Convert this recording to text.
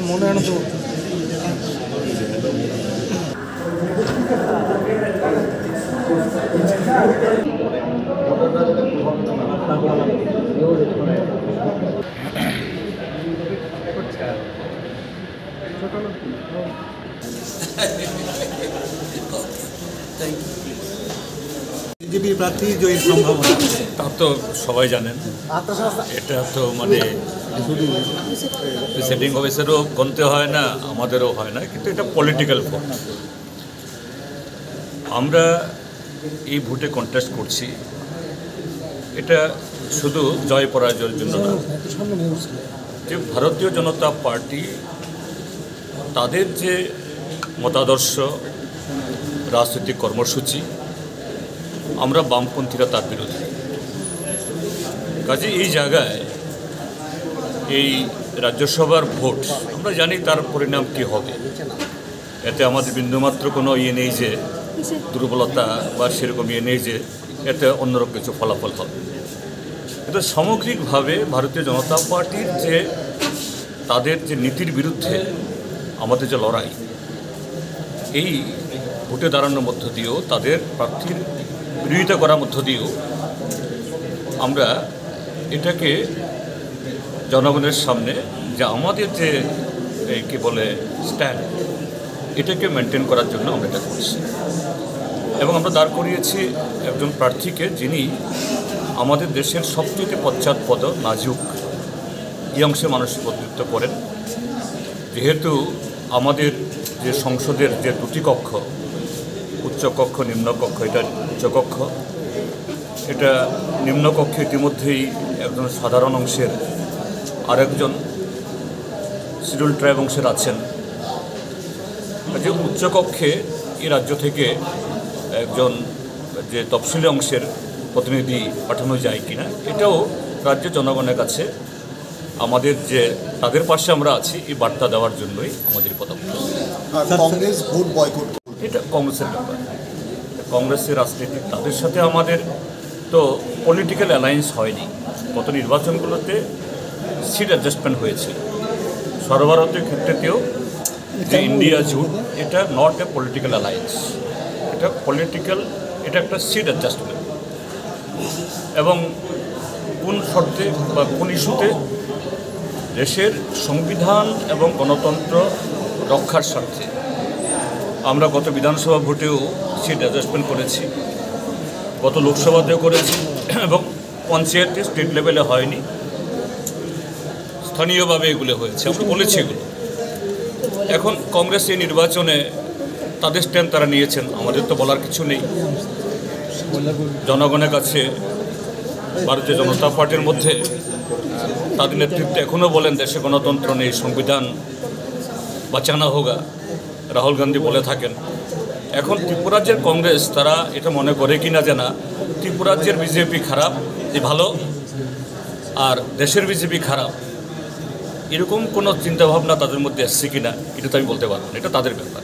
মনে হয় তো বিজেপি প্রার্থী জয়ীর সম্ভাবনা তা তো সবাই জানেন। এটা তো মানে প্রিসাইডিং অফিসারও গণতে হয় না, আমাদেরও হয় না, কিন্তু এটা পলিটিক্যাল ভোট। আমরা এই ভোটে কন্টেস্ট করছি, এটা শুধু জয় পরাজয়ের জন্য না। যে ভারতীয় জনতা পার্টি তাদের যে মতাদর্শ, রাজনৈতিক কর্মসূচি, আমরা বামপন্থীরা তার বিরোধী। কাজে এই জায়গায় এই রাজ্যসভার ভোট আমরা জানি তার পরিণাম কী হবে। এতে আমাদের বিন্দুমাত্র কোনো নেই যে দুর্বলতা বা সেরকম নেই যে এতে অন্যরকম কিছু ফলাফল হবে। কিন্তু সামগ্রিকভাবে ভারতীয় জনতা পার্টির যে তাদের যে নীতির বিরুদ্ধে আমাদের যে লড়াই, এই ভোটে দাঁড়ানোর মধ্য দিয়েও তাদের প্রার্থীর বিরোধিতা করার মধ্য দিয়েও আমরা এটাকে জনগণের সামনে যে আমাদের যে কী বলে স্ট্যান্ড, এটাকে মেনটেন করার জন্য আমরা এটা করছি। এবং আমরা দাঁড় করিয়েছি একজন প্রার্থীকে যিনি আমাদের দেশের সবচেয়ে পশ্চাৎপদ নাজুক এই অংশে মানুষের প্রতিনিধিত্ব করেন। যেহেতু আমাদের যে সংসদের যে দুটি কক্ষ, উচ্চকক্ষ নিম্নকক্ষ, এটা উচ্চকক্ষ, এটা নিম্নকক্ষে ইতিমধ্যেই একজন সাধারণ অংশের আরেকজন শিডিউল ট্রাইব অংশের আছেন। যে উচ্চকক্ষে এই রাজ্য থেকে একজন যে তফসিলি অংশের প্রতিনিধি পাঠানো যায় কিনা, এটাও রাজ্যের জনগণের কাছে আমাদের যে তাদের পাশে আমরা আছি এই বার্তা দেওয়ার জন্যই আমাদের পদক্ষেপ। কংগ্রেস ভোট বয়কট, এটা কংগ্রেসের ব্যাপার। কংগ্রেসের রাজনীতি, তাদের সাথে আমাদের তো পলিটিক্যাল অ্যালায়েন্স হয়নি। গত নির্বাচনগুলোতে সিট অ্যাডজাস্টমেন্ট হয়েছে। সর্বভারতীয় ক্ষেত্রেতেও যে ইন্ডিয়া জোট, এটা নট এ পলিটিক্যাল অ্যালায়েন্স, এটা পলিটিক্যাল, এটা একটা সিট অ্যাডজাস্টমেন্ট। এবং কোন শর্তে বা কোন ইস্যুতে দেশের সংবিধান এবং গণতন্ত্র রক্ষার স্বার্থে আমরা গত বিধানসভা ভোটেও সিট অ্যাডজাস্টমেন্ট করেছি, গত লোকসভাতেও করেছি, এবং পঞ্চায়েতে স্টেট লেভেলে হয়নি, স্থানীয়ভাবে এগুলো হয়েছে, আমরা বলেছি এগুলো। এখন কংগ্রেস এই নির্বাচনে তাদের স্ট্যান্ড তারা নিয়েছেন, আমাদের তো বলার কিছু নেই। জনগণের কাছে ভারতীয় জনতা পার্টির মধ্যে তাদের নেতৃত্বে এখনও বলেন দেশে গণতন্ত্র নেই, সংবিধান বাঁচানো হোগা, রাহুল গান্ধী বলে থাকেন। এখন ত্রিপুরাজ্যের কংগ্রেস তারা এটা মনে করে কি না জানা, ত্রিপুরাজ্যের বিজেপি খারাপ, এই ভালো, আর দেশের বিজেপি খারাপ, এরকম কোনো চিন্তাভাবনা তাদের মধ্যে এসছে কি না এটা তো আমি বলতে পারবো না, এটা তাদের ব্যাপার।